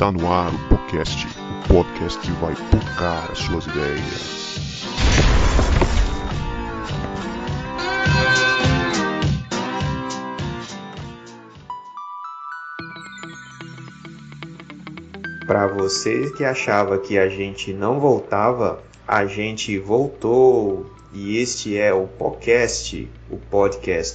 Está no ar o podcast que vai tocar as suas ideias. Para você que achava que a gente não voltava, a gente voltou. E este é o podcast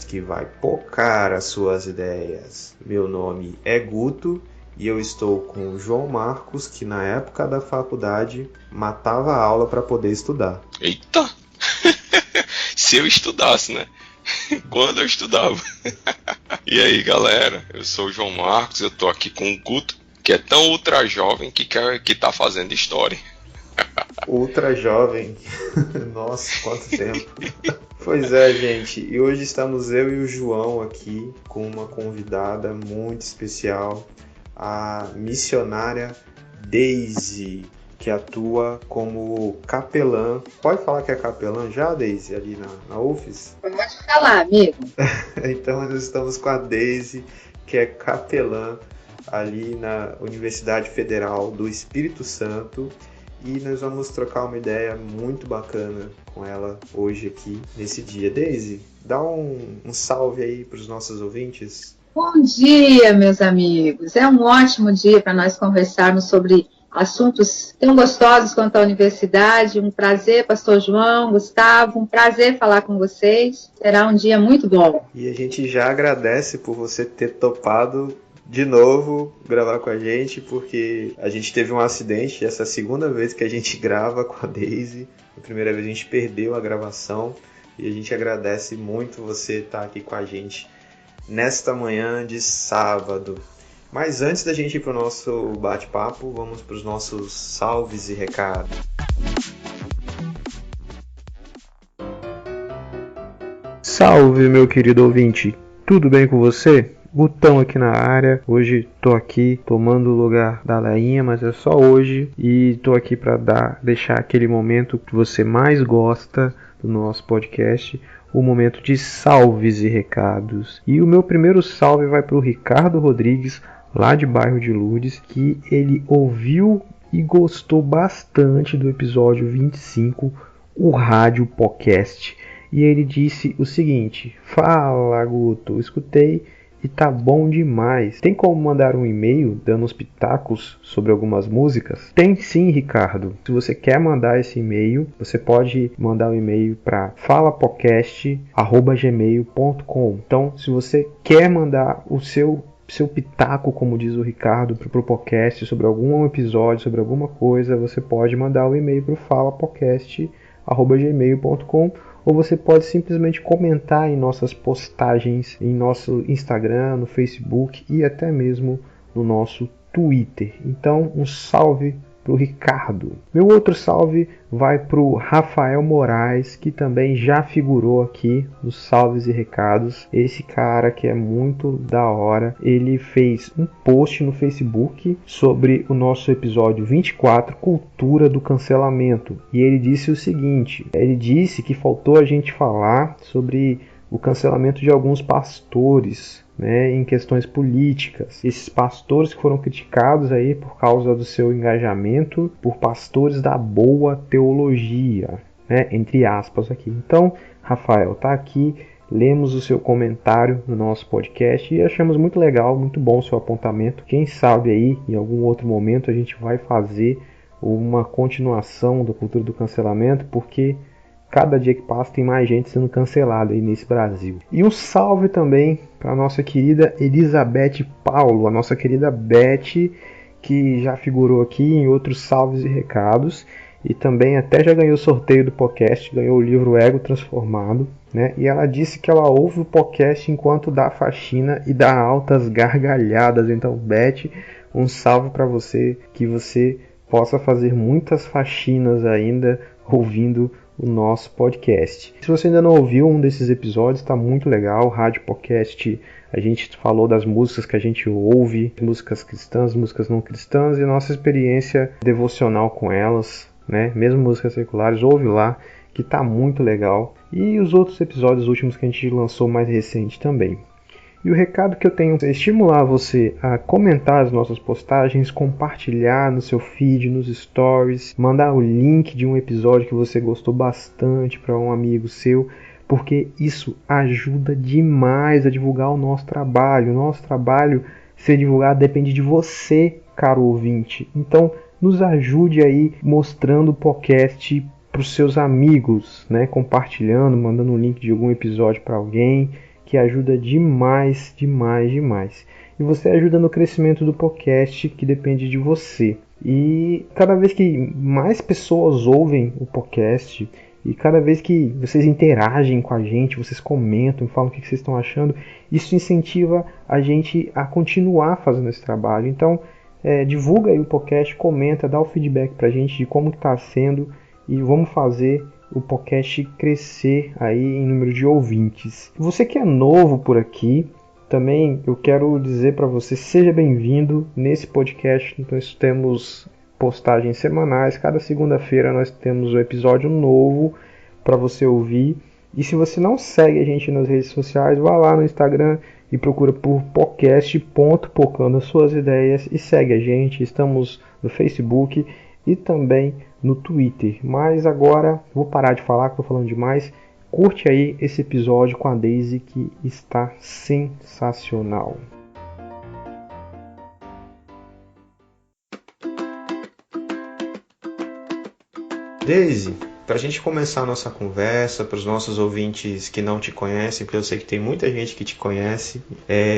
que vai tocar as suas ideias. Meu nome é Guto e eu estou com o João Marcos, que na época da faculdade matava a aula para poder estudar. Eita! Se eu estudasse, né? Quando eu estudava. E aí, galera? Eu sou o João Marcos, eu tô aqui com o Guto, que é tão ultra jovem que tá fazendo história. Ultra jovem. Nossa, quanto tempo. Pois é, gente. E hoje estamos eu e o João aqui com uma convidada muito especial, a missionária Daisy, que atua como capelã. Pode falar que é capelã já, Daisy, ali na UFES? Pode falar, amigo. Então nós estamos com a Daisy, que é capelã ali na Universidade Federal do Espírito Santo. E nós vamos trocar uma ideia muito bacana com ela hoje aqui, nesse dia. Daisy, dá um salve aí para os nossos ouvintes. Bom dia, meus amigos. É um ótimo dia para nós conversarmos sobre assuntos tão gostosos quanto a universidade. Um prazer, pastor João, Gustavo, um prazer falar com vocês. Será um dia muito bom. E a gente já agradece por você ter topado de novo gravar com a gente, porque a gente teve um acidente, essa é a segunda vez que a gente grava com a Daisy. A primeira vez a gente perdeu a gravação e a gente agradece muito você estar aqui com a gente nesta manhã de sábado. Mas antes da gente ir para o nosso bate-papo, vamos para os nossos salves e recados. Salve, meu querido ouvinte! Tudo bem com você? Gutão aqui na área. Hoje tô aqui tomando o lugar da Lainha, mas é só hoje. E tô aqui para deixar aquele momento que você mais gosta do nosso podcast, o momento de salves e recados. E o meu primeiro salve vai para o Ricardo Rodrigues, lá de bairro de Lourdes, que ele ouviu e gostou bastante do episódio 25, o Rádio Podcast. E ele disse o seguinte: fala, Guto, escutei e tá bom demais. Tem como mandar um e-mail dando os pitacos sobre algumas músicas? Tem sim, Ricardo. Se você quer mandar esse e-mail, você pode mandar um e-mail para falapodcast@gmail.com. Então, se você quer mandar o seu pitaco, como diz o Ricardo, pro podcast sobre algum episódio, sobre alguma coisa, você pode mandar o e-mail para o falapodcast@gmail.com. Ou você pode simplesmente comentar em nossas postagens, em nosso Instagram, no Facebook e até mesmo no nosso Twitter. Então, um salve para o Ricardo. Meu outro salve vai para o Rafael Moraes, que também já figurou aqui nos salves e recados. Esse cara que é muito da hora. Ele fez um post no Facebook sobre o nosso episódio 24, Cultura do Cancelamento. E ele disse o seguinte: ele disse que faltou a gente falar sobre o cancelamento de alguns pastores, né, em questões políticas. Esses pastores que foram criticados aí por causa do seu engajamento por pastores da boa teologia, né, entre aspas aqui. Então, Rafael, tá aqui, lemos o seu comentário no nosso podcast e achamos muito legal, muito bom o seu apontamento. Quem sabe aí, em algum outro momento, a gente vai fazer uma continuação da cultura do cancelamento, porque cada dia que passa tem mais gente sendo cancelada aí nesse Brasil. E um salve também para a nossa querida Elizabeth Paulo, a nossa querida Beth, que já figurou aqui em outros salves e recados. E também até já ganhou o sorteio do podcast, ganhou o livro Ego Transformado, né? E ela disse que ela ouve o podcast enquanto dá faxina e dá altas gargalhadas. Então, Beth, um salve para você, que você possa fazer muitas faxinas ainda ouvindo o nosso podcast. Se você ainda não ouviu um desses episódios, está muito legal. Rádio Podcast, a gente falou das músicas que a gente ouve, músicas cristãs, músicas não cristãs, e nossa experiência devocional com elas, né? Mesmo músicas seculares, ouve lá, que está muito legal. E os outros episódios últimos que a gente lançou mais recente também. E o recado que eu tenho é estimular você a comentar as nossas postagens, compartilhar no seu feed, nos stories, mandar o link de um episódio que você gostou bastante para um amigo seu, porque isso ajuda demais a divulgar o nosso trabalho. O nosso trabalho ser divulgado depende de você, caro ouvinte. Então, nos ajude aí mostrando o podcast para os seus amigos, né? Compartilhando, mandando um link de algum episódio para alguém, que ajuda demais, demais, demais. E você ajuda no crescimento do podcast, que depende de você. E cada vez que mais pessoas ouvem o podcast, e cada vez que vocês interagem com a gente, vocês comentam, falam o que vocês estão achando, isso incentiva a gente a continuar fazendo esse trabalho. Então, divulga aí o podcast, comenta, dá o feedback pra gente de como está sendo, e vamos fazer o podcast crescer aí em número de ouvintes. Você que é novo por aqui, também eu quero dizer para você, seja bem-vindo nesse podcast. Nós temos postagens semanais, cada segunda-feira nós temos um episódio novo para você ouvir. E se você não segue a gente nas redes sociais, vá lá no Instagram e procura por podcast.pocando as suas ideias e segue a gente. Estamos no Facebook e também no Twitter. Mas agora vou parar de falar, que estou falando demais. Curte aí esse episódio com a Daisy, que está sensacional. Daisy, para a gente começar a nossa conversa, para os nossos ouvintes que não te conhecem, porque eu sei que tem muita gente que te conhece,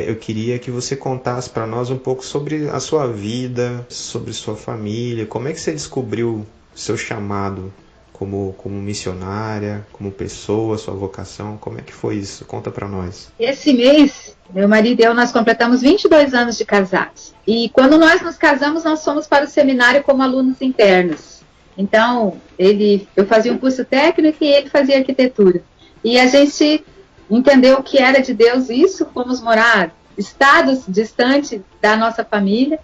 eu queria que você contasse para nós um pouco sobre a sua vida, sobre sua família, como é que você descobriu seu chamado como missionária, como pessoa, sua vocação, como é que foi isso? Conta para nós. Esse mês, meu marido e eu, nós completamos 22 anos de casados. E quando nós nos casamos, nós fomos para o seminário como alunos internos. Então, eu fazia um curso técnico e ele fazia arquitetura. E a gente entendeu que era de Deus isso, fomos morar estados distantes da nossa família,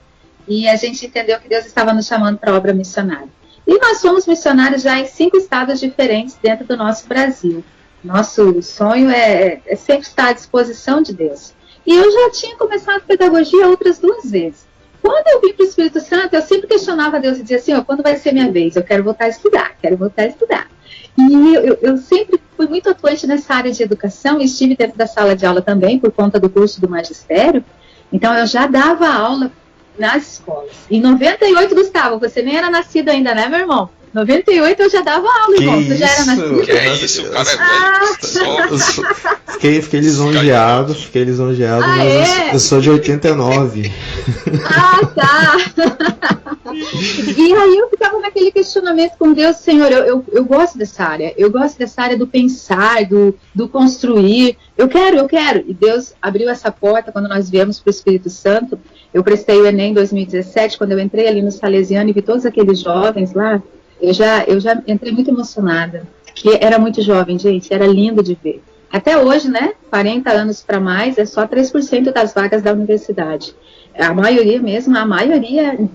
e a gente entendeu que Deus estava nos chamando para a obra missionária. E nós somos missionários já em 5 estados diferentes dentro do nosso Brasil. Nosso sonho é sempre estar à disposição de Deus. E eu já tinha começado pedagogia outras 2 vezes. Quando eu vim para o Espírito Santo, eu sempre questionava a Deus e dizia assim, quando vai ser minha vez? Eu quero voltar a estudar, E eu sempre fui muito atuante nessa área de educação, e estive dentro da sala de aula também, por conta do curso do magistério. Então, eu já dava aula nas escolas. Em 98, Gustavo, você nem era nascido ainda, né, meu irmão? 98 eu já dava aula, irmão. Você já era nascido? Que é isso, o cara é velho. Fiquei lisonjeado, mas eu sou de 89. Ah, tá. E aí eu ficava naquele questionamento com Deus, Senhor, eu gosto dessa área. Eu gosto dessa área do pensar, do construir. Eu quero. E Deus abriu essa porta quando nós viemos para o Espírito Santo. Eu prestei o Enem em 2017, quando eu entrei ali no Salesiano e vi todos aqueles jovens lá. Eu já entrei muito emocionada, que era muito jovem, gente, era lindo de ver. Até hoje, né, 40 anos para mais, é só 3% das vagas da universidade. A maioria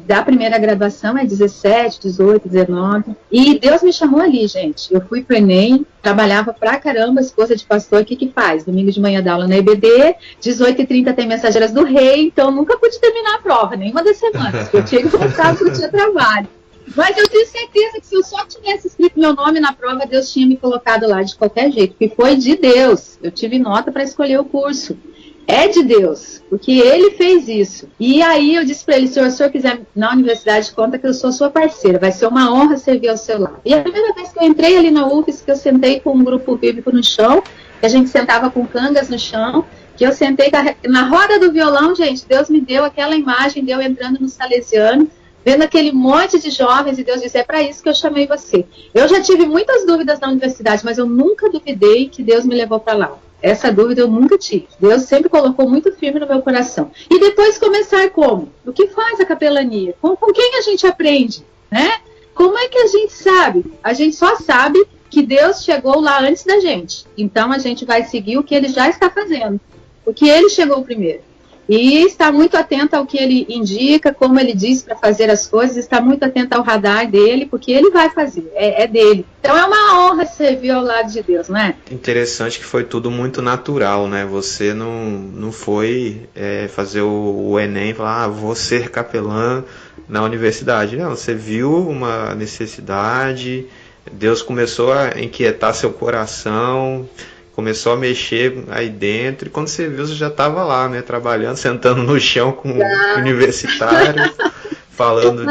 da primeira graduação é 17, 18, 19. E Deus me chamou ali, gente. Eu fui pro Enem, trabalhava pra caramba, esposa de pastor, o que faz? Domingo de manhã dá aula na EBD, 18h30 tem Mensageiras do Rei, então nunca pude terminar a prova, nenhuma das semanas, porque eu tinha que voltar porque eu tinha trabalho. Mas eu tenho certeza que se eu só tivesse escrito meu nome na prova, Deus tinha me colocado lá de qualquer jeito, porque foi de Deus. Eu tive nota para escolher o curso. É de Deus, porque Ele fez isso. E aí eu disse para ele, se o senhor quiser na universidade, conta que eu sou sua parceira, vai ser uma honra servir ao seu lado. E a primeira vez que eu entrei ali na UFES, que eu sentei com um grupo bíblico no chão, que a gente sentava com cangas no chão, que eu sentei na roda do violão, gente, Deus me deu aquela imagem de eu entrando no Salesiano, vendo aquele monte de jovens, e Deus disse, é para isso que eu chamei você. Eu já tive muitas dúvidas na universidade, mas eu nunca duvidei que Deus me levou para lá. Essa dúvida eu nunca tive. Deus sempre colocou muito firme no meu coração. E depois começar como? O que faz a capelania? Com quem a gente aprende? Né? Como é que a gente sabe? A gente só sabe que Deus chegou lá antes da gente. Então a gente vai seguir o que Ele já está fazendo. Porque Ele chegou primeiro. E está muito atento ao que ele indica, como ele diz para fazer as coisas, está muito atento ao radar dele, porque ele vai fazer, é dele. Então é uma honra servir ao lado de Deus, não é? Interessante que foi tudo muito natural, né? Você não foi fazer o Enem e falar, vou ser capelã na universidade. Não, você viu uma necessidade, Deus começou a inquietar seu coração, começou a mexer aí dentro, e quando você viu, você já estava lá, né, trabalhando, sentando no chão com universitários, falando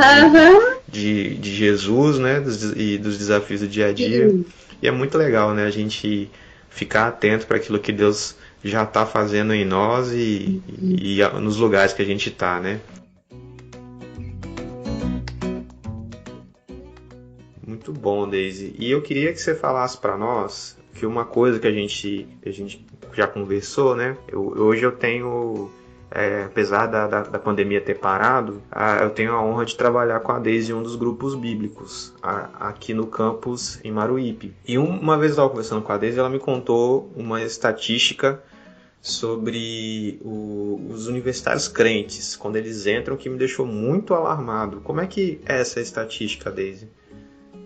de Jesus, né, e dos desafios do dia a dia. E é muito legal, né, a gente ficar atento para aquilo que Deus já está fazendo em nós e nos lugares que a gente está, né. Muito bom, Deise. E eu queria que você falasse para nós que uma coisa que a gente já conversou, né? Hoje eu tenho, apesar da pandemia ter parado, eu tenho a honra de trabalhar com a Deise em um dos grupos bíblicos, aqui no campus em Maruípe. E uma vez eu estava conversando com a Deise, ela me contou uma estatística sobre os universitários crentes, quando eles entram, que me deixou muito alarmado. Como é que é essa estatística, Deise?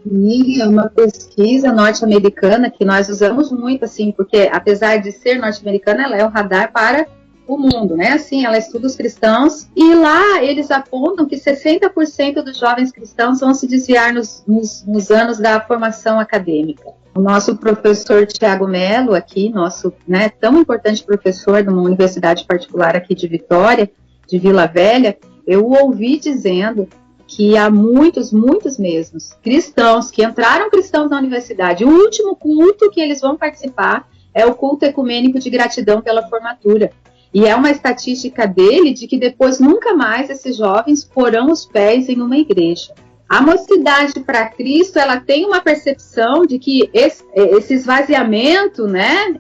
E é uma pesquisa norte-americana que nós usamos muito, assim, porque apesar de ser norte-americana, ela é o radar para o mundo, né? Assim, ela estuda os cristãos e lá eles apontam que 60% dos jovens cristãos vão se desviar nos anos da formação acadêmica. O nosso professor Tiago Melo aqui, nosso, né, tão importante professor de uma universidade particular aqui de Vitória, de Vila Velha, eu o ouvi dizendo que há muitos mesmos cristãos que entraram cristãos na universidade. O último culto que eles vão participar é o culto ecumênico de gratidão pela formatura. E é uma estatística dele de que depois nunca mais esses jovens porão os pés em uma igreja. A mocidade para Cristo, ela tem uma percepção de que esse esvaziamento, né,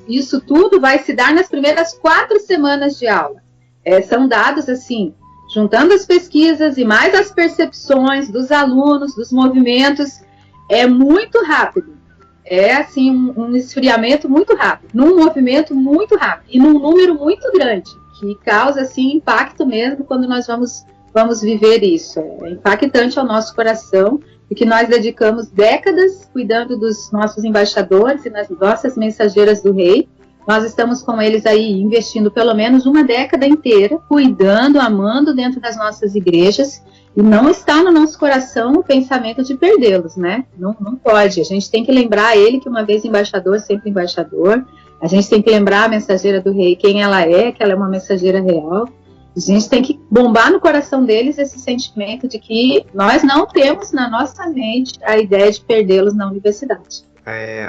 isso tudo vai se dar nas primeiras 4 semanas de aula. São dados assim, juntando as pesquisas e mais as percepções dos alunos, dos movimentos, é muito rápido. É assim um esfriamento muito rápido, num movimento muito rápido e num número muito grande, que causa assim impacto mesmo quando nós vamos viver isso. É impactante ao nosso coração, porque nós dedicamos décadas cuidando dos nossos embaixadores e nas nossas mensageiras do rei. Nós estamos com eles aí investindo pelo menos uma década inteira, cuidando, amando dentro das nossas igrejas, e não está no nosso coração o pensamento de perdê-los, né? Não pode. A gente tem que lembrar ele que uma vez embaixador, sempre embaixador. A gente tem que lembrar a mensageira do rei, quem ela é, que ela é uma mensageira real. A gente tem que bombar no coração deles esse sentimento de que nós não temos na nossa mente a ideia de perdê-los na universidade.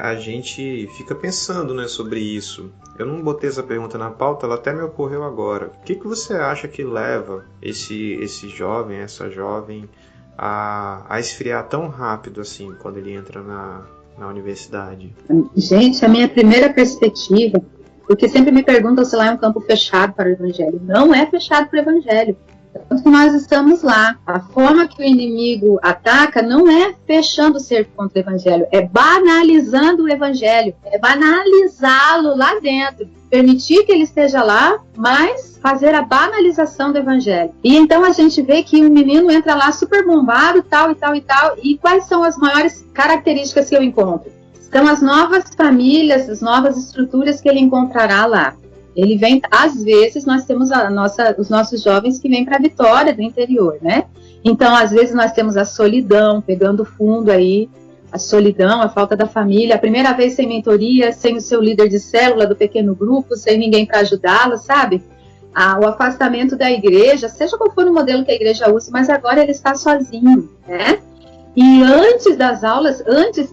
A gente fica pensando, né, sobre isso. Eu não botei essa pergunta na pauta, ela até me ocorreu agora. O que você acha que leva esse jovem, essa jovem, a esfriar tão rápido assim, quando ele entra na universidade? Gente, a minha primeira perspectiva, porque sempre me perguntam se lá é um campo fechado para o evangelho. Não é fechado para o evangelho. Tanto que nós estamos lá. A forma que o inimigo ataca não é fechando o cerco contra o evangelho, é banalizando o evangelho, é banalizá-lo lá dentro, permitir que ele esteja lá, mas fazer a banalização do evangelho. E então a gente vê que o menino entra lá super bombado, tal, e quais são as maiores características que eu encontro? São as novas famílias, as novas estruturas que ele encontrará lá. Ele vem, às vezes, nós temos os nossos jovens que vêm para Vitória, do interior, né? Então, às vezes, nós temos a solidão, pegando fundo aí, a solidão, a falta da família, a primeira vez sem mentoria, sem o seu líder de célula do pequeno grupo, sem ninguém para ajudá-lo, sabe? O afastamento da igreja, seja qual for o modelo que a igreja use, mas agora ele está sozinho, né? E antes das aulas,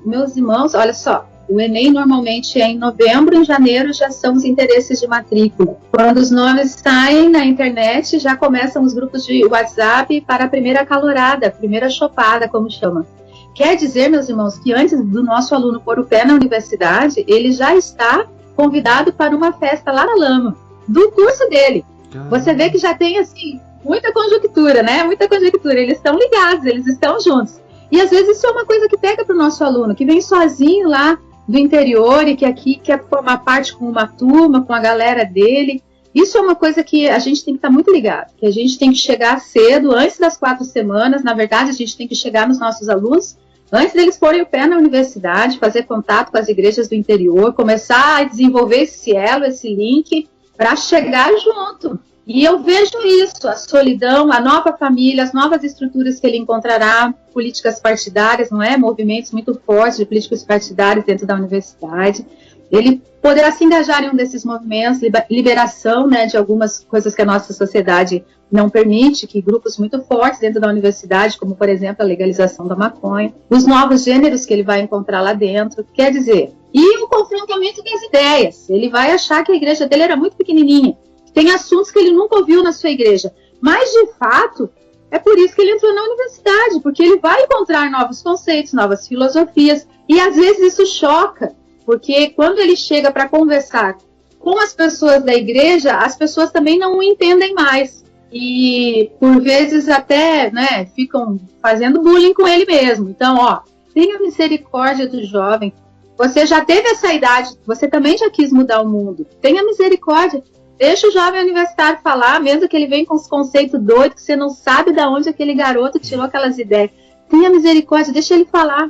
meus irmãos, olha só, o Enem normalmente é em novembro, em janeiro já são os interesses de matrícula. Quando os nomes saem na internet, já começam os grupos de WhatsApp para a primeira calorada, a primeira chopada, como chama. Quer dizer, meus irmãos, que antes do nosso aluno pôr o pé na universidade, ele já está convidado para uma festa lá na lama, do curso dele. Você vê que já tem, assim, muita conjuntura, né? Muita conjuntura. Eles estão ligados, eles estão juntos. E às vezes isso é uma coisa que pega para o nosso aluno, que vem sozinho lá do interior e que aqui quer formar parte com uma turma, com a galera dele, Isso é uma coisa que a gente tem que estar muito ligado, que a gente tem que chegar cedo, antes das 4 semanas. Na verdade, a gente tem que chegar nos nossos alunos antes deles porem o pé na universidade, fazer contato com as igrejas do interior, começar a desenvolver esse elo, esse link, para chegar junto. E eu vejo isso, a solidão, a nova família, as novas estruturas que ele encontrará, políticas partidárias, não é? Movimentos muito fortes de políticos partidários dentro da universidade. Ele poderá se engajar em um desses movimentos, liberação, né, de algumas coisas que a nossa sociedade não permite, que grupos muito fortes dentro da universidade, como, por exemplo, a legalização da maconha, os novos gêneros que ele vai encontrar lá dentro, quer dizer, e o confrontamento das ideias. Ele vai achar que a igreja dele era muito pequenininha, tem assuntos que ele nunca ouviu na sua igreja, mas, de fato, é por isso que ele entrou na universidade, porque ele vai encontrar novos conceitos, novas filosofias, e às vezes isso choca, porque quando ele chega para conversar com as pessoas da igreja, as pessoas também não o entendem mais. E, por vezes, até, né, ficam fazendo bullying com ele mesmo. Então, tenha misericórdia do jovem. Você já teve essa idade, você também já quis mudar o mundo. Tenha misericórdia. Deixa o jovem universitário falar, mesmo que ele venha com os conceitos doidos, que você não sabe de onde aquele garoto tirou aquelas ideias. Tenha misericórdia, deixa ele falar.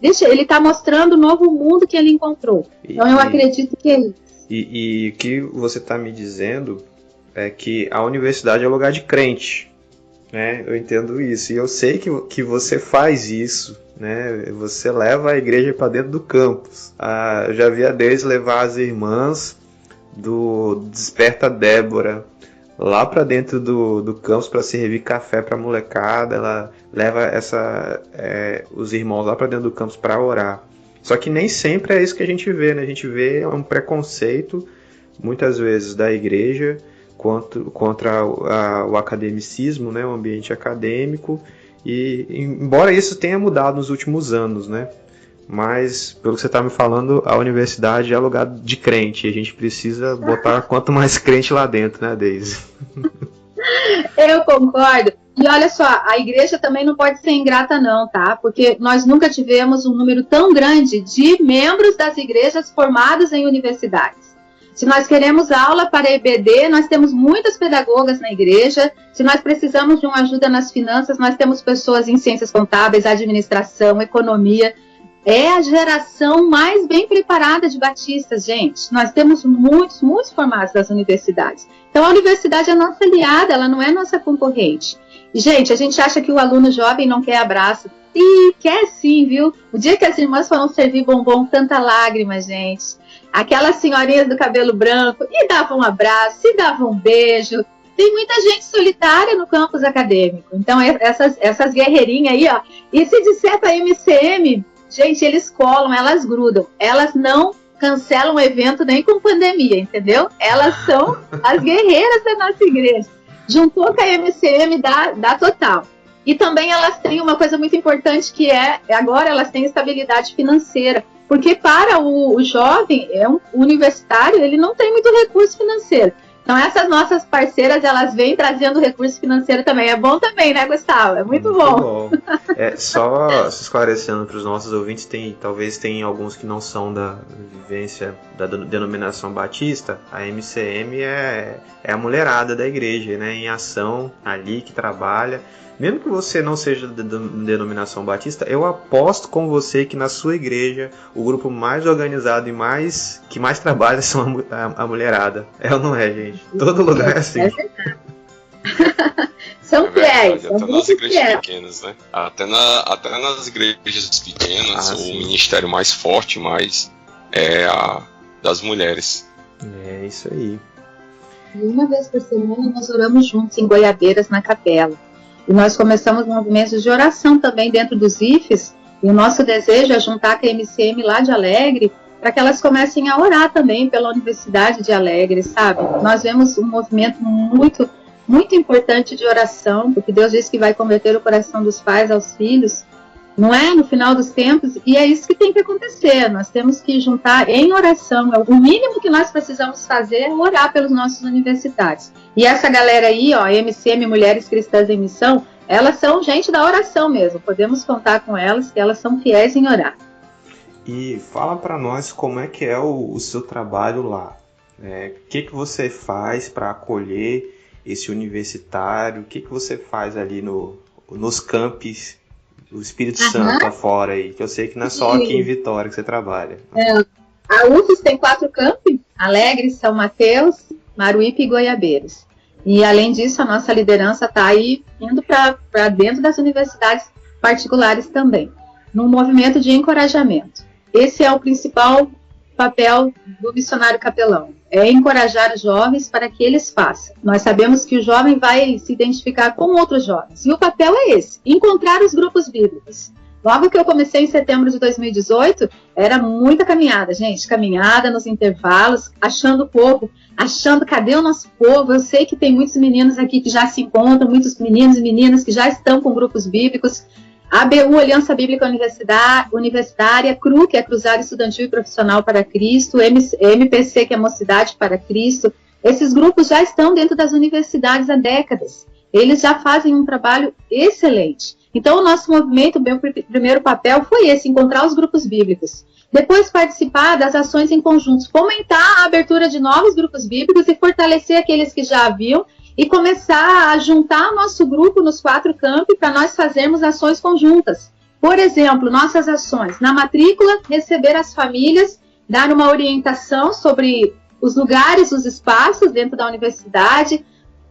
Ele está mostrando o novo mundo que ele encontrou. Então eu acredito que é isso. E o que você está me dizendo é que a universidade é um lugar de crente, né? Eu entendo isso. E eu sei que você faz isso, né? Você leva a igreja para dentro do campus. Eu já vi a Deise levar as irmãs do Desperta Débora lá para dentro do campus para servir café para a molecada. Ela leva os irmãos lá para dentro do campus para orar. Só que nem sempre é isso que a gente vê, né? A gente vê um preconceito, muitas vezes, da igreja contra o academicismo, né? O ambiente acadêmico. E embora isso tenha mudado nos últimos anos, né? Mas, pelo que você está me falando, a universidade é lugar de crente. E a gente precisa botar quanto mais crente lá dentro, né, Deise? Eu concordo. E olha só, a igreja também não pode ser ingrata não, tá? Porque nós nunca tivemos um número tão grande de membros das igrejas formados em universidades. Se nós queremos aula para EBD, nós temos muitas pedagogas na igreja. Se nós precisamos de uma ajuda nas finanças, nós temos pessoas em ciências contábeis, administração, economia. É a geração mais bem preparada de batistas, gente. Nós temos muitos formados das universidades. Então, a universidade é nossa aliada, ela não é nossa concorrente. E, gente, a gente acha que o aluno jovem não quer abraço. E quer sim, viu? O dia que as irmãs foram servir bombom, tanta lágrima, gente. Aquelas senhorinhas do cabelo branco, e davam um abraço, e davam um beijo. Tem muita gente solitária no campus acadêmico. Então, essas guerreirinhas aí, E se disser para a MCM... Gente, eles colam, elas grudam. Elas não cancelam o evento nem com pandemia, entendeu? Elas são as guerreiras da nossa igreja. Juntou com a MCM, dá total. E também elas têm uma coisa muito importante que agora elas têm estabilidade financeira. Porque para o jovem, um universitário, ele não tem muito recurso financeiro. Então essas nossas parceiras, elas vêm trazendo recurso financeiro também. É bom também, né, Gustavo? É muito bom. Só se esclarecendo para os nossos ouvintes, talvez tem alguns que não são da vivência da denominação batista. A MCM é a mulherada da igreja, né, em ação ali, que trabalha. Mesmo que você não seja da denominação batista, eu aposto com você que na sua igreja o grupo mais organizado e que mais trabalha são a mulherada. É ou não é, gente? Todo lugar é assim. É verdade. São fiéis. Até nas igrejas pequenas, né? Até nas igrejas pequenas, o ministério mais forte é a das mulheres. É isso aí. E uma vez por semana nós oramos juntos em Goiabeiras, na capela. E nós começamos movimentos de oração também dentro dos IFES, e o nosso desejo é juntar com a MCM lá de Alegre, para que elas comecem a orar também pela Universidade de Alegre, sabe? Nós vemos um movimento muito, muito importante de oração, porque Deus diz que vai converter o coração dos pais aos filhos, não é? No final dos tempos, e é isso que tem que acontecer. Nós temos que juntar em oração. O mínimo que nós precisamos fazer é orar pelos nossos universitários. E essa galera aí, MCM, Mulheres Cristãs em Missão, elas são gente da oração mesmo. Podemos contar com elas, que elas são fiéis em orar. E fala para nós como é que é o seu trabalho lá. O que você faz para acolher esse universitário? O que você faz ali nos campos do Espírito Santo afora aí? Que eu sei que não é só aqui em Vitória que você trabalha. A UFES tem 4 campi: Alegre, São Mateus, Maruípe e Goiabeiros. E, além disso, a nossa liderança está aí indo para dentro das universidades particulares também, num movimento de encorajamento. Esse é o principal papel do missionário capelão, é encorajar os jovens para que eles façam. Nós sabemos que o jovem vai se identificar com outros jovens, e o papel é esse, encontrar os grupos bíblicos. Logo que eu comecei em setembro de 2018, era muita caminhada, gente, caminhada nos intervalos, achando o povo, cadê o nosso povo? Eu sei que tem muitos meninos aqui que já se encontram, muitos meninos e meninas que já estão com grupos bíblicos. ABU, Aliança Bíblica Universitária, CRU, que é Cruzada Estudantil e Profissional para Cristo, MPC, que é Mocidade para Cristo. Esses grupos já estão dentro das universidades há décadas. Eles já fazem um trabalho excelente. Então, o nosso movimento, o meu primeiro papel foi esse, encontrar os grupos bíblicos. Depois, participar das ações em conjuntos, fomentar a abertura de novos grupos bíblicos e fortalecer aqueles que já haviam e começar a juntar nosso grupo nos 4 campi para nós fazermos ações conjuntas. Por exemplo, nossas ações na matrícula, receber as famílias, dar uma orientação sobre os lugares, os espaços dentro da universidade,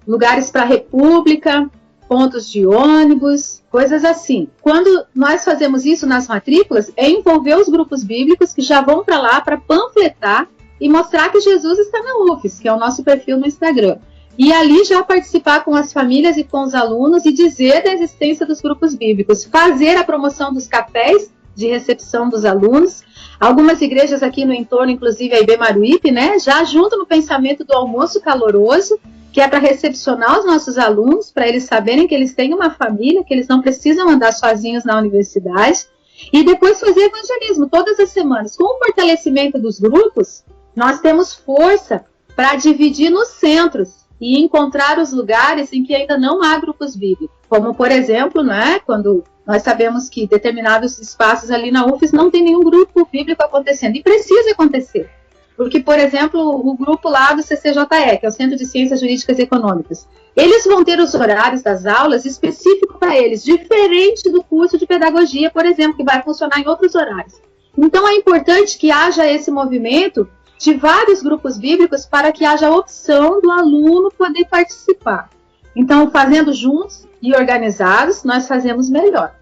lugares para a república, pontos de ônibus, coisas assim. Quando nós fazemos isso nas matrículas, é envolver os grupos bíblicos que já vão para lá para panfletar e mostrar que Jesus está na UFES, que é o nosso perfil no Instagram. E ali já participar com as famílias e com os alunos e dizer da existência dos grupos bíblicos, fazer a promoção dos cafés de recepção dos alunos. Algumas igrejas aqui no entorno, inclusive a IB Maruípe, né, já junto no pensamento do almoço caloroso, que é para recepcionar os nossos alunos, para eles saberem que eles têm uma família, que eles não precisam andar sozinhos na universidade, e depois fazer evangelismo todas as semanas. Com o fortalecimento dos grupos, nós temos força para dividir nos centros e encontrar os lugares em que ainda não há grupos bíblicos. Como, por exemplo, né, quando nós sabemos que determinados espaços ali na UFES não tem nenhum grupo bíblico acontecendo, e precisa acontecer. Porque, por exemplo, o grupo lá do CCJE, que é o Centro de Ciências Jurídicas e Econômicas, eles vão ter os horários das aulas específicos para eles, diferente do curso de pedagogia, por exemplo, que vai funcionar em outros horários. Então, é importante que haja esse movimento de vários grupos bíblicos para que haja a opção do aluno poder participar. Então, fazendo juntos e organizados, nós fazemos melhor.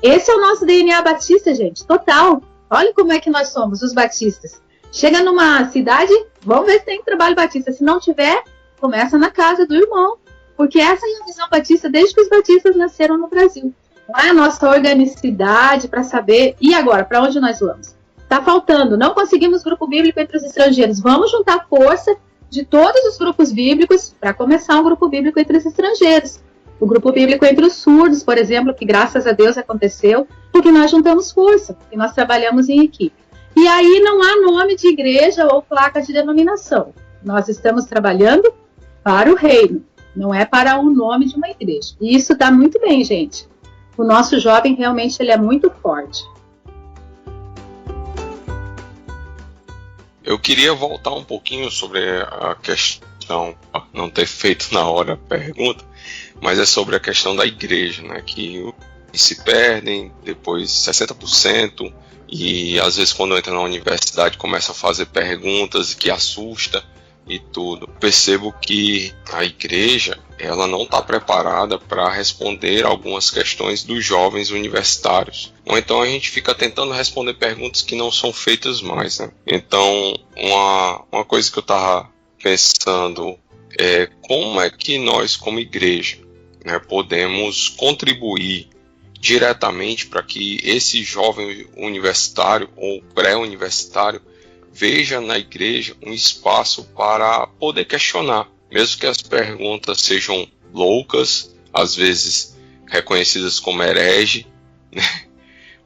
Esse é o nosso DNA batista, gente, total. Olha como é que nós somos, os batistas. Chega numa cidade, vamos ver se tem trabalho batista. Se não tiver, começa na casa do irmão. Porque essa é a visão batista desde que os batistas nasceram no Brasil. Não é a nossa organicidade para saber, e agora, para onde nós vamos? Está faltando, não conseguimos grupo bíblico entre os estrangeiros. Vamos juntar força de todos os grupos bíblicos para começar um grupo bíblico entre os estrangeiros. O grupo bíblico entre os surdos, por exemplo, que graças a Deus aconteceu, porque nós juntamos força, porque nós trabalhamos em equipe. E aí não há nome de igreja ou placa de denominação. Nós estamos trabalhando para o reino, não é para o nome de uma igreja. E isso dá muito bem, gente. O nosso jovem realmente ele é muito forte. Eu queria voltar um pouquinho sobre a questão, não ter feito na hora a pergunta, mas é sobre a questão da igreja, né? Que se perdem, depois 60%, e às vezes quando entra na universidade começa a fazer perguntas que assusta e tudo. Percebo que a igreja ela não está preparada para responder algumas questões dos jovens universitários. Ou então a gente fica tentando responder perguntas que não são feitas mais, né? Então, uma coisa que eu estava pensando é como é que nós, como igreja, né, podemos contribuir diretamente para que esse jovem universitário ou pré-universitário veja na igreja um espaço para poder questionar, mesmo que as perguntas sejam loucas, às vezes reconhecidas como herege, né?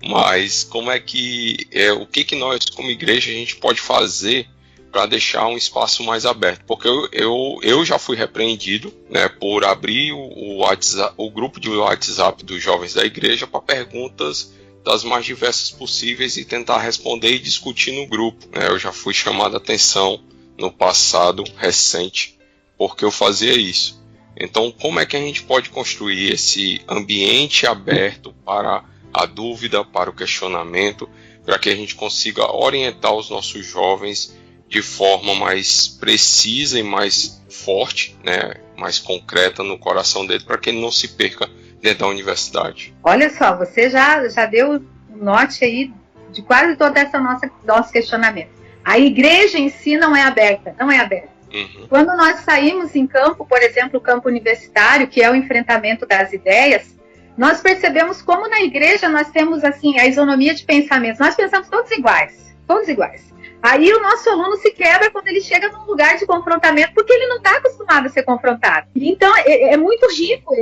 Mas como é que o que nós como igreja a gente pode fazer para deixar um espaço mais aberto? Porque eu já fui repreendido, né, por abrir o grupo de WhatsApp dos jovens da igreja para perguntas das mais diversas possíveis e tentar responder e discutir no grupo, né? Eu já fui chamado a atenção no passado recente, porque eu fazia isso. Então, como é que a gente pode construir esse ambiente aberto para a dúvida, para o questionamento, para que a gente consiga orientar os nossos jovens de forma mais precisa e mais forte, né, mais concreta no coração dele, para que ele não se perca dentro da universidade. Olha só, você já deu um norte aí de quase todo esse nosso questionamento. A igreja em si não é aberta, não é aberta. Uhum. Quando nós saímos em campo, por exemplo, o campo universitário, que é o enfrentamento das ideias, nós percebemos como na igreja nós temos assim a isonomia de pensamentos. Nós pensamos todos iguais, todos iguais. Aí o nosso aluno se quebra quando ele chega num lugar de confrontamento, porque ele não está acostumado a ser confrontado. Então, é muito rico.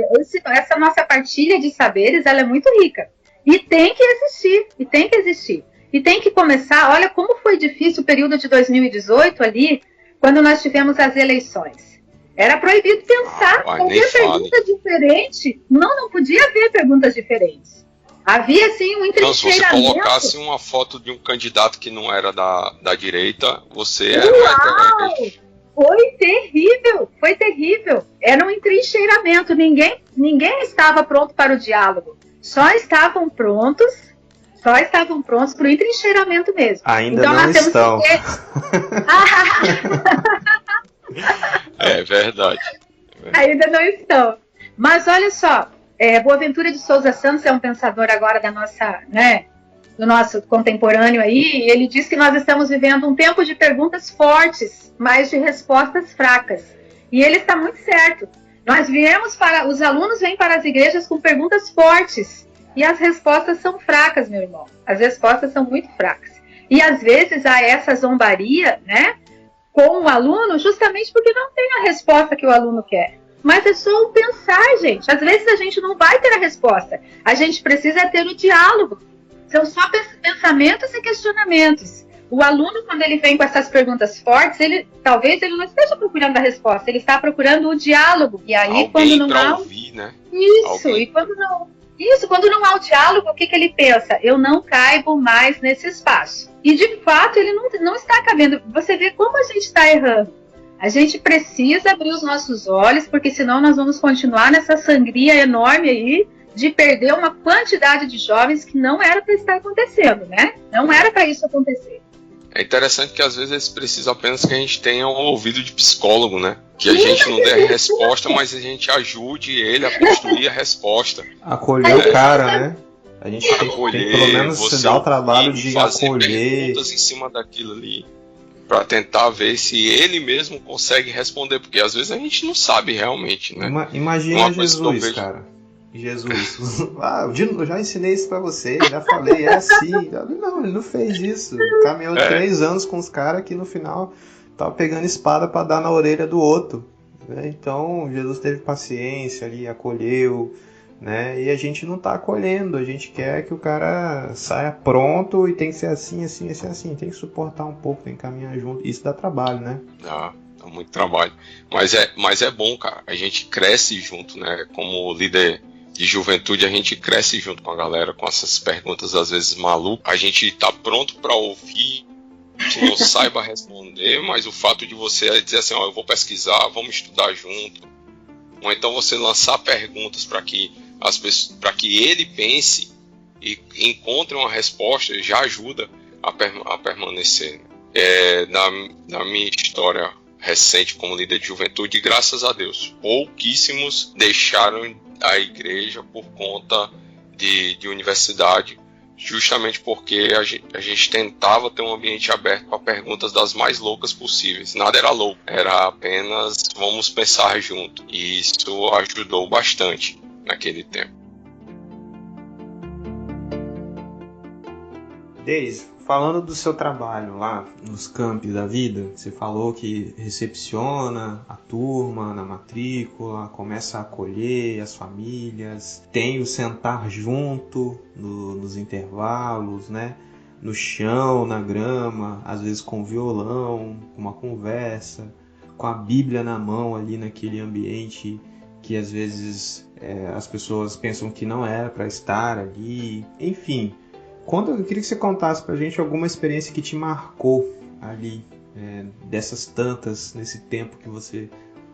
Essa nossa partilha de saberes, ela é muito rica. E tem que existir, e tem que existir. E tem que começar, olha como foi difícil o período de 2018 ali, quando nós tivemos as eleições. Era proibido pensar, qualquer pergunta diferente. Não podia haver perguntas diferentes. Havia, assim, um entrincheiramento. Então, se você colocasse uma foto de um candidato que não era da direita, você era... Foi terrível, foi terrível. Era um entrincheiramento. Ninguém estava pronto para o diálogo. Só estavam prontos para o entrincheiramento mesmo. Ainda então, não estão. É verdade. Ainda não estão. Mas olha só, Boaventura de Souza Santos é um pensador agora do nosso contemporâneo aí, e ele diz que nós estamos vivendo um tempo de perguntas fortes, mas de respostas fracas. E ele está muito certo. Os alunos vêm para as igrejas com perguntas fortes, e as respostas são fracas, meu irmão. As respostas são muito fracas. E às vezes há essa zombaria, né, com o aluno, justamente porque não tem a resposta que o aluno quer. Mas é só o pensar, gente. Às vezes a gente não vai ter a resposta. A gente precisa ter o diálogo. São só pensamentos e questionamentos. O aluno, quando ele vem com essas perguntas fortes, talvez ele não esteja procurando a resposta, ele está procurando o diálogo. E aí, alguém quando não há... ouvir, né? Quando não há o diálogo, o que ele pensa? Eu não caibo mais nesse espaço. E, de fato, ele não está cabendo. Você vê como a gente está errando. A gente precisa abrir os nossos olhos, porque senão nós vamos continuar nessa sangria enorme aí de perder uma quantidade de jovens que não era para estar acontecendo, né? Não era para isso acontecer. É interessante que às vezes eles precisam apenas que a gente tenha um ouvido de psicólogo, né? Que a gente não dê a resposta, mas a gente ajude ele a construir a resposta. Acolher o cara, né? A gente tem que pelo menos se dar o trabalho de fazer acolher. Perguntas em cima daquilo ali, para tentar ver se ele mesmo consegue responder, porque às vezes a gente não sabe realmente, né? Imagina Jesus, cara. Jesus, eu já ensinei isso pra você, já falei, é assim. Não, ele não fez isso. Caminhou 3 anos com os caras que no final tava pegando espada pra dar na orelha do outro, né? Então Jesus teve paciência ali, acolheu, né? E a gente não tá acolhendo, a gente quer que o cara saia pronto e tem que ser assim, assim, assim, assim. Tem que suportar um pouco, tem que caminhar junto. Isso dá trabalho, né? Dá muito trabalho. Mas é bom, cara. A gente cresce junto, né? Como líder de juventude, a gente cresce junto com a galera, com essas perguntas às vezes malucas. A gente tá pronto para ouvir, a gente não saiba responder, mas o fato de você dizer assim, eu vou pesquisar, vamos estudar junto, ou então você lançar perguntas para que ele pense e encontre uma resposta, já ajuda a permanecer. Na minha história recente como líder de juventude, graças a Deus, pouquíssimos deixaram a igreja por conta de universidade, justamente porque a gente tentava ter um ambiente aberto para perguntas das mais loucas possíveis. Nada era louco, era apenas vamos pensar junto. E isso ajudou bastante naquele tempo. Deise, falando do seu trabalho lá nos campos da vida, você falou que recepciona a turma na matrícula, começa a acolher as famílias, tem o sentar junto nos intervalos, né? No chão, na grama, às vezes com violão, com uma conversa, com a Bíblia na mão ali naquele ambiente que às vezes as pessoas pensam que não era para estar ali, enfim. Eu queria que você contasse pra gente alguma experiência que te marcou ali dessas tantas, nesse tempo que você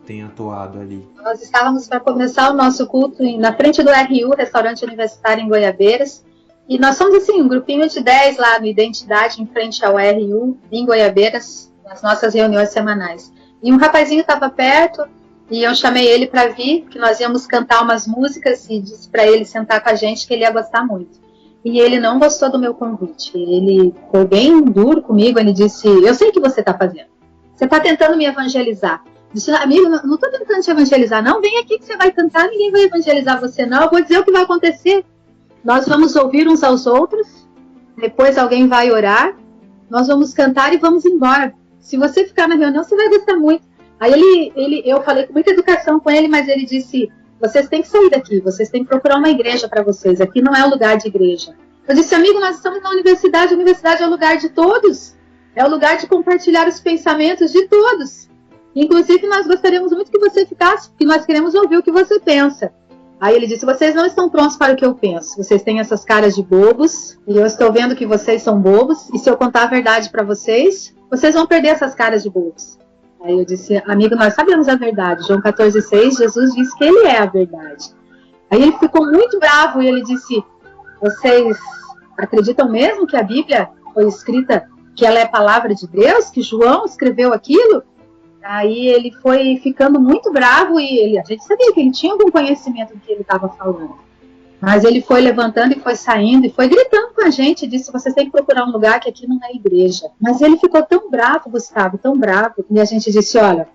tem atuado ali? Nós estávamos para começar o nosso culto na frente do RU, Restaurante Universitário em Goiabeiras, e nós somos assim, um grupinho de 10 lá no Identidade, em frente ao RU, em Goiabeiras, nas nossas reuniões semanais. E um rapazinho estava perto, e eu chamei ele para vir, que nós íamos cantar umas músicas, e disse para ele sentar com a gente, que ele ia gostar muito. E ele não gostou do meu convite. Ele foi bem duro comigo, ele disse, eu sei o que você está fazendo. Você está tentando me evangelizar. Eu disse, amigo, não estou tentando te evangelizar, não. Vem aqui que você vai cantar, ninguém vai evangelizar você, não. Eu vou dizer o que vai acontecer. Nós vamos ouvir uns aos outros, depois alguém vai orar, nós vamos cantar e vamos embora. Se você ficar na reunião, você vai gostar muito. Aí eu falei com muita educação com ele, mas ele disse, vocês têm que sair daqui, vocês têm que procurar uma igreja para vocês, aqui não é o lugar de igreja. Eu disse, amigo, nós estamos na universidade, a universidade é o lugar de todos, é o lugar de compartilhar os pensamentos de todos. Inclusive, nós gostaríamos muito que você ficasse, porque nós queremos ouvir o que você pensa. Aí ele disse, vocês não estão prontos para o que eu penso, vocês têm essas caras de bobos, e eu estou vendo que vocês são bobos, e se eu contar a verdade para vocês, vocês vão perder essas caras de bobos. Aí eu disse, amigo, nós sabemos a verdade, João 14,6, Jesus disse que ele é a verdade. Aí ele ficou muito bravo e ele disse, vocês acreditam mesmo que a Bíblia foi escrita, que ela é a palavra de Deus, que João escreveu aquilo? Aí ele foi ficando muito bravo e a gente sabia que ele tinha algum conhecimento do que ele estava falando. Mas ele foi levantando e foi saindo e foi gritando com a gente, disse, vocês têm que procurar um lugar que aqui não é igreja. Mas ele ficou tão bravo, Gustavo, tão bravo, e a gente disse, olha,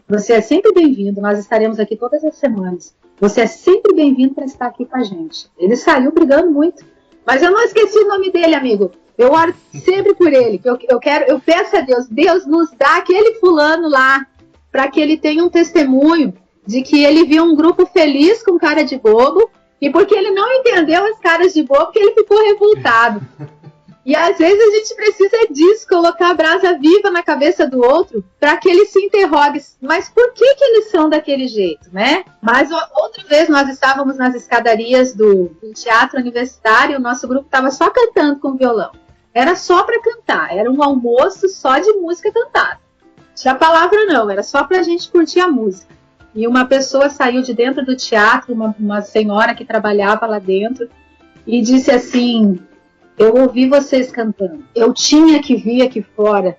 você é sempre bem-vindo, nós estaremos aqui todas as semanas. Você é sempre bem-vindo para estar aqui com a gente. Ele saiu brigando muito, mas eu não esqueci o nome dele, amigo. Eu oro sempre por ele, eu peço a Deus, Deus nos dá aquele fulano lá, para que ele tenha um testemunho de que ele viu um grupo feliz com cara de bobo, e porque ele não entendeu as caras de bobo, que ele ficou revoltado. E às vezes a gente precisa disso, colocar a brasa viva na cabeça do outro, para que ele se interrogue, mas por que eles são daquele jeito, né? Mas outra vez nós estávamos nas escadarias do teatro universitário, o nosso grupo estava só cantando com violão. Era só para cantar, era um almoço só de música cantada. Não tinha palavra não, era só para a gente curtir a música. E uma pessoa saiu de dentro do teatro, uma senhora que trabalhava lá dentro, e disse assim, eu ouvi vocês cantando, eu tinha que vir aqui fora,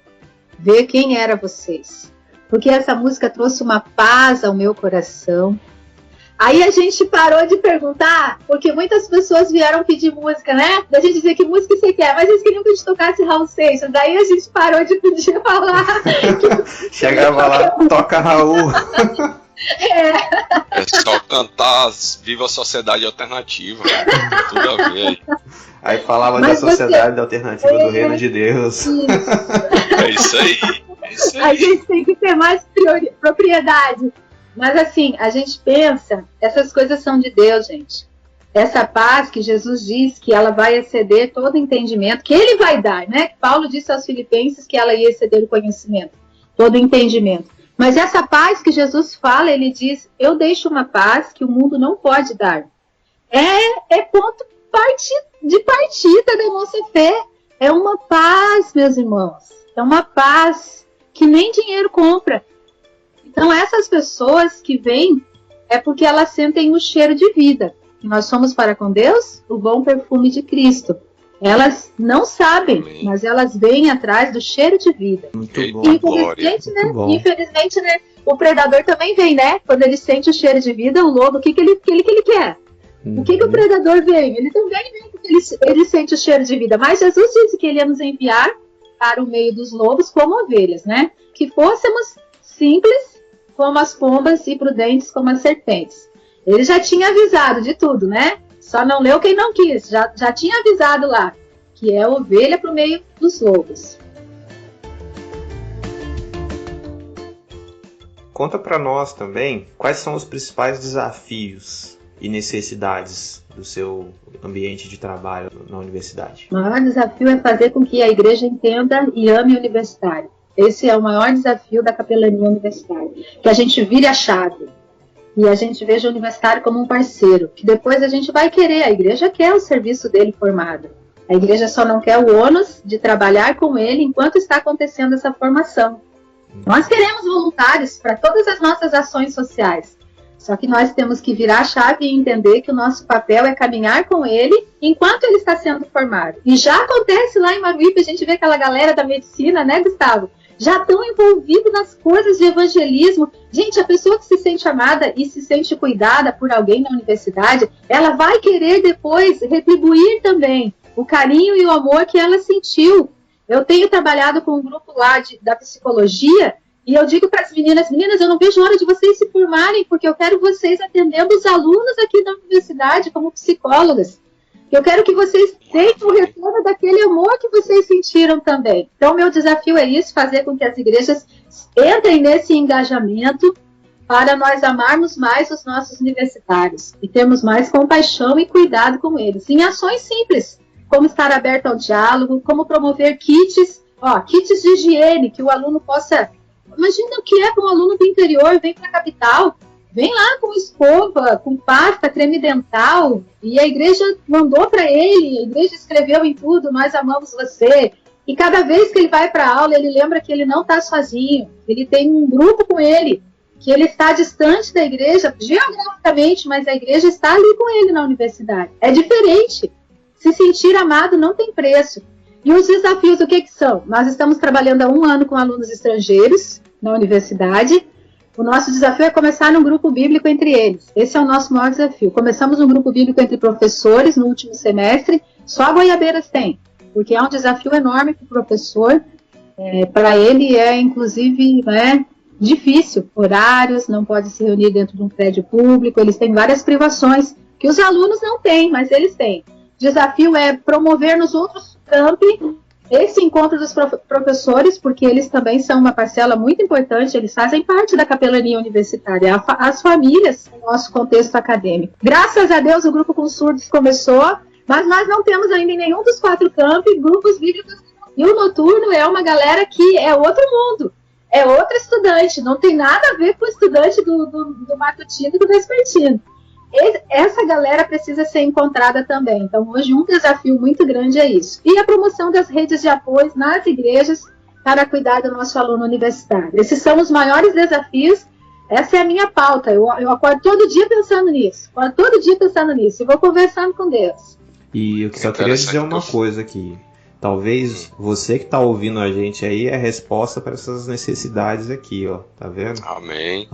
ver quem era vocês, porque essa música trouxe uma paz ao meu coração. Aí a gente parou de perguntar, porque muitas pessoas vieram pedir música, né? Da gente dizer que música você quer, mas eles queriam que a gente tocasse Raul Seixas. Daí a gente parou de pedir falar. Chegava lá, toca Raul. É só cantar Viva a Sociedade Alternativa. Tudo a ver aí. Aí falava da Sociedade Alternativa do Reino de Deus. É isso aí. A gente tem que ter mais propriedade. Mas assim, a gente pensa, essas coisas são de Deus, gente. Essa paz que Jesus diz que ela vai exceder todo entendimento, que ele vai dar, né? Paulo disse aos Filipenses que ela ia exceder o conhecimento, todo entendimento. Mas essa paz que Jesus fala, ele diz, eu deixo uma paz que o mundo não pode dar. É ponto de partida da nossa fé. É uma paz, meus irmãos. É uma paz que nem dinheiro compra. Então, essas pessoas que vêm é porque elas sentem o cheiro de vida. E nós somos para com Deus o bom perfume de Cristo. Elas não sabem, mas elas vêm atrás do cheiro de vida. Muito bom. Infelizmente, né, o predador também vem, né? Quando ele sente o cheiro de vida, o lobo, o que ele quer? O que o predador vem? Ele também vem porque ele sente o cheiro de vida. Mas Jesus disse que ele ia nos enviar para o meio dos lobos como ovelhas, né? Que fôssemos simples como as pombas e prudentes como as serpentes. Ele já tinha avisado de tudo, né? Só não leu quem não quis. Já tinha avisado lá, que é ovelha para o meio dos lobos. Conta para nós também quais são os principais desafios e necessidades do seu ambiente de trabalho na universidade. O maior desafio é fazer com que a igreja entenda e ame o universitário. Esse é o maior desafio da capelania universitária. Que a gente vire a chave e a gente veja o universitário como um parceiro, que depois a gente vai querer, a igreja quer o serviço dele formado. A igreja só não quer o ônus de trabalhar com ele enquanto está acontecendo essa formação. Nós queremos voluntários para todas as nossas ações sociais. Só que nós temos que virar a chave e entender que o nosso papel é caminhar com ele enquanto ele está sendo formado. E já acontece lá em Maruípe, a gente vê aquela galera da medicina, né, Gustavo? Já estão envolvidos nas coisas de evangelismo. Gente, a pessoa que se sente amada e se sente cuidada por alguém na universidade, ela vai querer depois retribuir também o carinho e o amor que ela sentiu. Eu tenho trabalhado com um grupo lá da psicologia, e eu digo para as meninas, eu não vejo hora de vocês se formarem, porque eu quero vocês atendendo os alunos aqui da universidade como psicólogas. Eu quero que vocês tenham o retorno daquele amor que vocês sentiram também. Então, meu desafio é isso, fazer com que as igrejas entrem nesse engajamento para nós amarmos mais os nossos universitários e termos mais compaixão e cuidado com eles. Em ações simples, como estar aberto ao diálogo, como promover kits de higiene, que o aluno possa... Imagina o que é para um aluno do interior, vem para a capital, vem lá com escova, com pasta, creme dental, e a igreja mandou para ele, a igreja escreveu em tudo, nós amamos você. E cada vez que ele vai para a aula, ele lembra que ele não está sozinho, ele tem um grupo com ele, que ele está distante da igreja, geograficamente, mas a igreja está ali com ele na universidade. É diferente. Se sentir amado não tem preço. E os desafios, o que são? Nós estamos trabalhando há 1 ano com alunos estrangeiros na universidade. O nosso desafio é começar num grupo bíblico entre eles. Esse é o nosso maior desafio. Começamos um grupo bíblico entre professores no último semestre. Só Goiabeiras tem, porque é um desafio enorme para o professor. Para ele é, inclusive, difícil. Horários, não pode se reunir dentro de um prédio público. Eles têm várias privações que os alunos não têm, mas eles têm. O desafio é promover nos outros campi esse encontro dos professores, porque eles também são uma parcela muito importante, eles fazem parte da capelania universitária, as famílias no nosso contexto acadêmico. Graças a Deus o grupo com surdos começou, mas nós não temos ainda em nenhum dos 4 campi grupos bíblicos, e o noturno é uma galera que é outro mundo, é outro estudante, não tem nada a ver com o estudante do matutino e do vespertino. Essa galera precisa ser encontrada também. Então, hoje, um desafio muito grande é isso. E a promoção das redes de apoio nas igrejas para cuidar do nosso aluno universitário. Esses são os maiores desafios. Essa é a minha pauta. Eu acordo todo dia pensando nisso. E vou conversando com Deus. E eu só queria dizer uma coisa aqui. Talvez você que está ouvindo a gente aí é a resposta para essas necessidades aqui, ó. Tá vendo? Amém.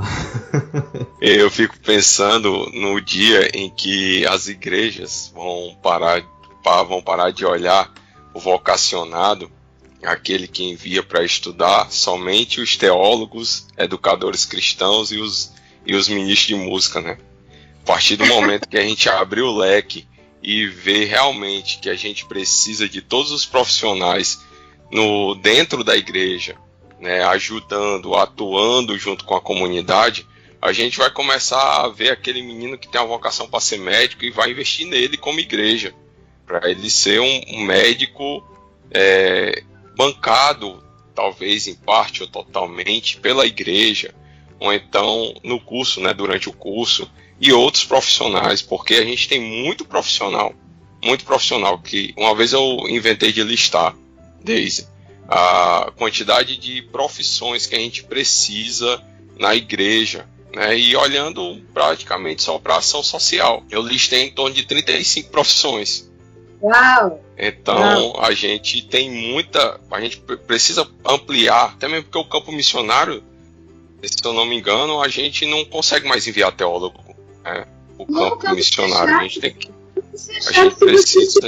Eu fico pensando no dia em que as igrejas vão parar de olhar o vocacionado, aquele que envia para estudar, somente os teólogos, educadores cristãos e os ministros de música, né? A partir do momento que a gente abre o leque e ver realmente que a gente precisa de todos os profissionais dentro da igreja, né, ajudando, atuando junto com a comunidade, a gente vai começar a ver aquele menino que tem a vocação para ser médico e vai investir nele como igreja, para ele ser um médico bancado, talvez em parte ou totalmente, pela igreja, ou então no curso, né, durante o curso, e outros profissionais, porque a gente tem muito profissional, que uma vez eu inventei de listar, Deise, a quantidade de profissões que a gente precisa na igreja, né, e olhando praticamente só para a ação social. Eu listei em torno de 35 profissões. Uau! Então, a gente precisa ampliar, até mesmo porque o campo missionário, se eu não me engano, a gente não consegue mais enviar teólogo. O campo missionário, a gente tem que. A gente precisa.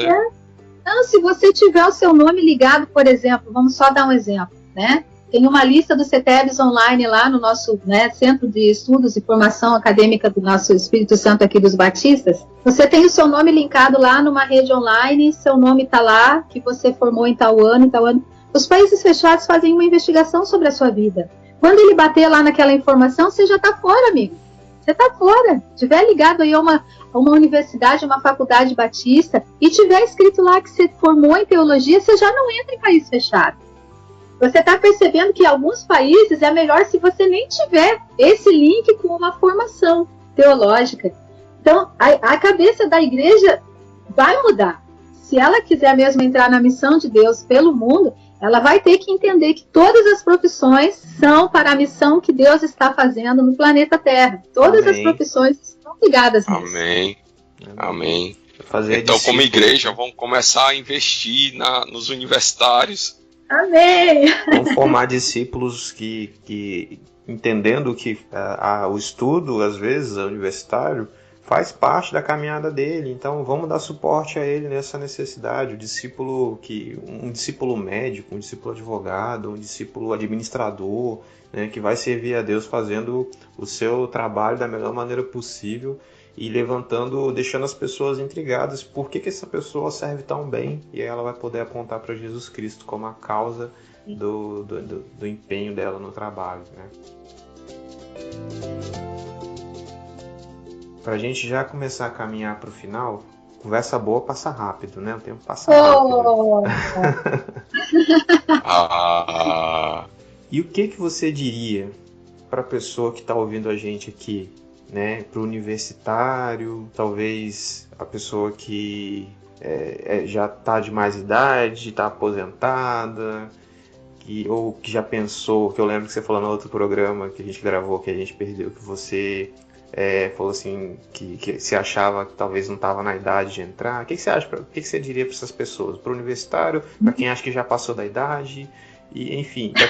Se você tiver o seu nome ligado, por exemplo, vamos só dar um exemplo, né? Tem uma lista do CETEBs online lá no nosso, né, Centro de Estudos e Formação Acadêmica do nosso Espírito Santo aqui dos Batistas. Você tem o seu nome linkado lá numa rede online, seu nome está lá, que você formou em tal ano, Os países fechados fazem uma investigação sobre a sua vida. Quando ele bater lá naquela informação, você já está fora, amigo. Você está fora. Tiver ligado aí a uma universidade, uma faculdade batista, e tiver escrito lá que você formou em teologia, você já não entra em país fechado. Você está percebendo que em alguns países é melhor se você nem tiver esse link com uma formação teológica. Então, a cabeça da igreja vai mudar. se ela quiser mesmo entrar na missão de Deus pelo mundo, ela vai ter que entender que todas as profissões são para a missão que Deus está fazendo no planeta Terra. Todas as profissões estão ligadas nisso. Amém. Amém. Fazer então, como discípulos, igreja, vamos começar a investir nos universitários. Amém. Vamos formar discípulos que entendendo que o estudo, às vezes, universitário, faz parte da caminhada dele. Então, vamos dar suporte a ele nessa necessidade. Um discípulo médico, um discípulo advogado, um discípulo administrador, né, que vai servir a Deus fazendo o seu trabalho da melhor maneira possível e deixando as pessoas intrigadas por que essa pessoa serve tão bem, e aí ela vai poder apontar para Jesus Cristo como a causa do empenho dela no trabalho, né? Para a gente já começar a caminhar para o final, conversa boa passa rápido, né? O tempo passa rápido. E o que você diria para a pessoa que está ouvindo a gente aqui, né? Para o universitário, talvez a pessoa que já está de mais idade, está aposentada, ou que já pensou, que eu lembro que você falou no outro programa que a gente gravou, que a gente perdeu, que você falou assim, que se achava que talvez não estava na idade de entrar. O que você acha? O que você diria para essas pessoas? Para o universitário, para quem acha que já passou da idade? E, enfim, para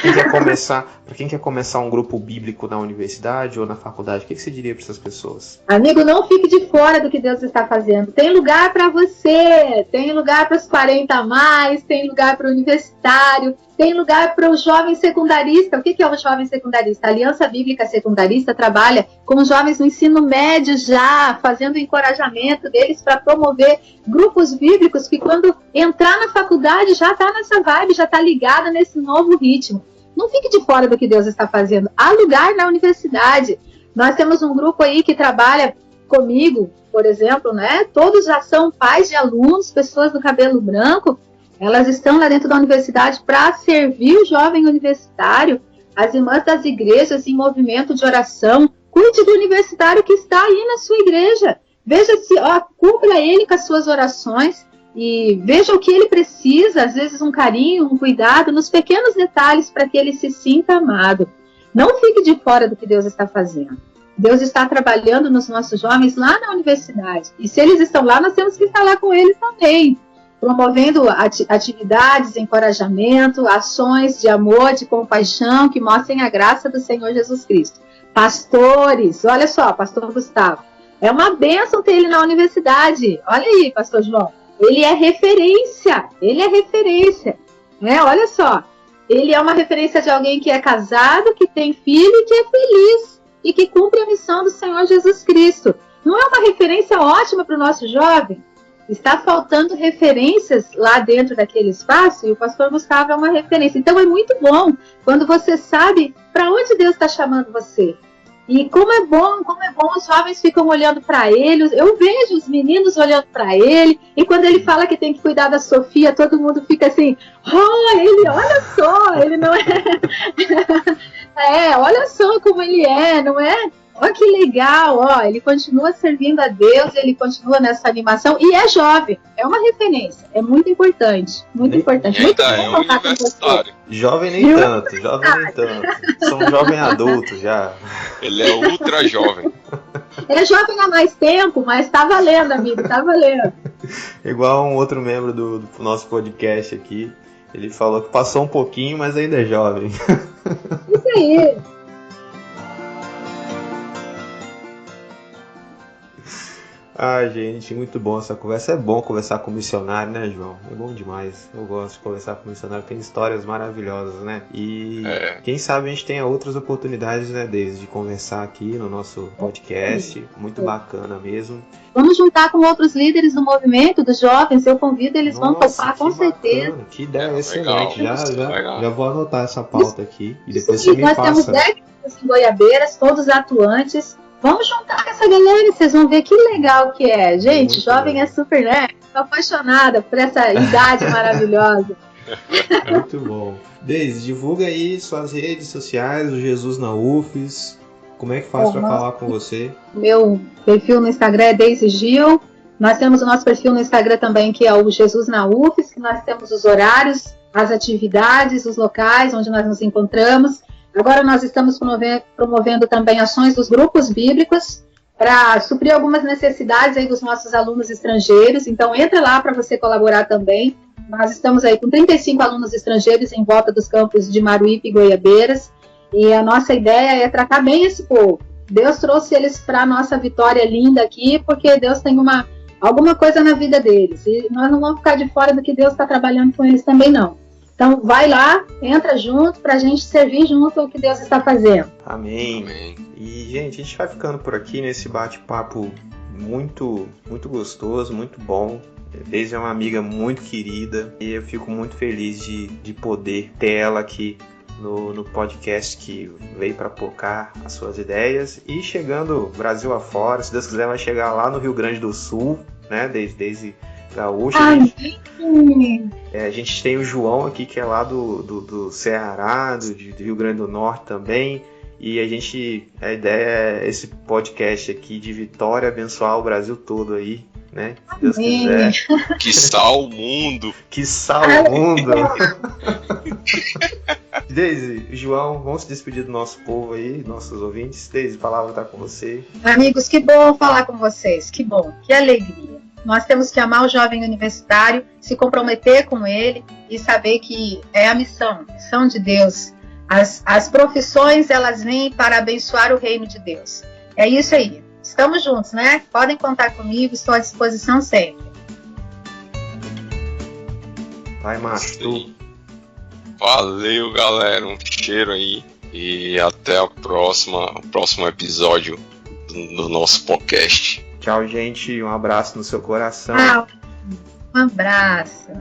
quem quer começar um grupo bíblico na universidade ou na faculdade, o que você diria para essas pessoas? Amigo, não fique de fora do que Deus está fazendo. Tem lugar para você, tem lugar para os 40 a mais, tem lugar para o universitário, tem lugar para o jovem secundarista. O que é o jovem secundarista? A Aliança Bíblica Secundarista trabalha com jovens no ensino médio já, fazendo o encorajamento deles para promover grupos bíblicos que quando entrar na faculdade já está nessa vibe, já está ligada nesse novo ritmo. Não fique de fora do que Deus está fazendo. Há lugar na universidade. Nós temos um grupo aí que trabalha comigo, por exemplo, né? Todos já são pais de alunos, pessoas do cabelo branco. Elas estão lá dentro da universidade para servir o jovem universitário, as irmãs das igrejas em movimento de oração. Cuide do universitário que está aí na sua igreja. Veja se, cubra ele com as suas orações e veja o que ele precisa, às vezes um carinho, um cuidado, nos pequenos detalhes para que ele se sinta amado. Não fique de fora do que Deus está fazendo. Deus está trabalhando nos nossos jovens lá na universidade. E se eles estão lá, nós temos que estar lá com eles também, promovendo atividades, encorajamento, ações de amor, de compaixão, que mostrem a graça do Senhor Jesus Cristo. Pastores, olha só, pastor Gustavo, é uma bênção ter ele na universidade. Olha aí, pastor João, ele é referência, né? Olha só, ele é uma referência de alguém que é casado, que tem filho e que é feliz, e que cumpre a missão do Senhor Jesus Cristo. Não é uma referência ótima para o nosso jovem? Está faltando referências lá dentro daquele espaço, e o pastor Gustavo é uma referência. Então é muito bom quando você sabe para onde Deus está chamando você. E como é bom, os jovens ficam olhando para ele. Eu vejo os meninos olhando para ele, e quando ele fala que tem que cuidar da Sofia, todo mundo fica assim, olha só, ele não é... olha só como ele é, não é? Olha que legal, ele continua servindo a Deus, ele continua nessa animação e é jovem, é uma referência, é muito importante, muito importante. Muito bom contar com você. Jovem nem tanto. Sou um jovem adulto já. Ele é ultra jovem. É jovem há mais tempo, mas tá valendo, amigo, tá valendo. Igual um outro membro do nosso podcast aqui, ele falou que passou um pouquinho, mas ainda é jovem. Isso aí. Gente, muito bom essa conversa. É bom conversar com missionário, né, João? É bom demais. Eu gosto de conversar com missionário. Tem histórias maravilhosas, né? E quem sabe a gente tenha outras oportunidades, né, de conversar aqui no nosso podcast. Muito bacana mesmo. Vamos juntar com outros líderes do movimento, dos jovens. Eu convido, eles vão topar com certeza. Que ideia excelente. Já vou anotar essa pauta aqui. E depois você me passa. Nós temos 10 em Goiabeiras, todos atuantes. Vamos juntar com essa galera e vocês vão ver que legal que é. Gente, jovem é super, né? Tô apaixonada por essa idade maravilhosa. Muito bom. Deise, divulga aí suas redes sociais, o Jesus na UFES. Como é que faz para falar com você? Meu perfil no Instagram é Deise Gil. Nós temos o nosso perfil no Instagram também, que é o Jesus na UFES, que nós temos os horários, as atividades, os locais onde nós nos encontramos. Agora nós estamos promovendo também ações dos grupos bíblicos para suprir algumas necessidades aí dos nossos alunos estrangeiros. Então entra lá para você colaborar também. Nós estamos aí com 35 alunos estrangeiros em volta dos campos de Maruípe e Goiabeiras. E a nossa ideia é tratar bem esse povo. Deus trouxe eles para a nossa vitória linda aqui, porque Deus tem alguma coisa na vida deles. E nós não vamos ficar de fora do que Deus está trabalhando com eles também, não. Então, vai lá, entra junto, para a gente servir junto ao que Deus está fazendo. Amém. Amém. E, gente, a gente vai ficando por aqui nesse bate-papo muito, muito gostoso, muito bom. Deise é uma amiga muito querida e eu fico muito feliz de poder ter ela aqui no podcast que veio para focar as suas ideias e chegando Brasil afora, se Deus quiser vai chegar lá no Rio Grande do Sul, né, Deise gaúcha. A gente tem o João aqui que é lá do Ceará, do Rio Grande do Norte também, e a ideia é esse podcast aqui de Vitória abençoar o Brasil todo aí, né? Se Deus quiser. Quiçá o mundo. Quiçá o mundo. Deise, João, vamos se despedir do nosso povo aí, nossos ouvintes. Deise, a palavra está com você. Amigos, que bom falar com vocês, que bom, que alegria. Nós temos que amar o jovem universitário, se comprometer com ele e saber que é a missão de Deus. As profissões, elas vêm para abençoar o reino de Deus. É isso aí. Estamos juntos, né? Podem contar comigo, estou à disposição sempre. Vai, Márcio. Valeu, galera. Um cheiro aí. E até o próximo episódio do nosso podcast. Tchau, gente. Um abraço no seu coração. Um abraço.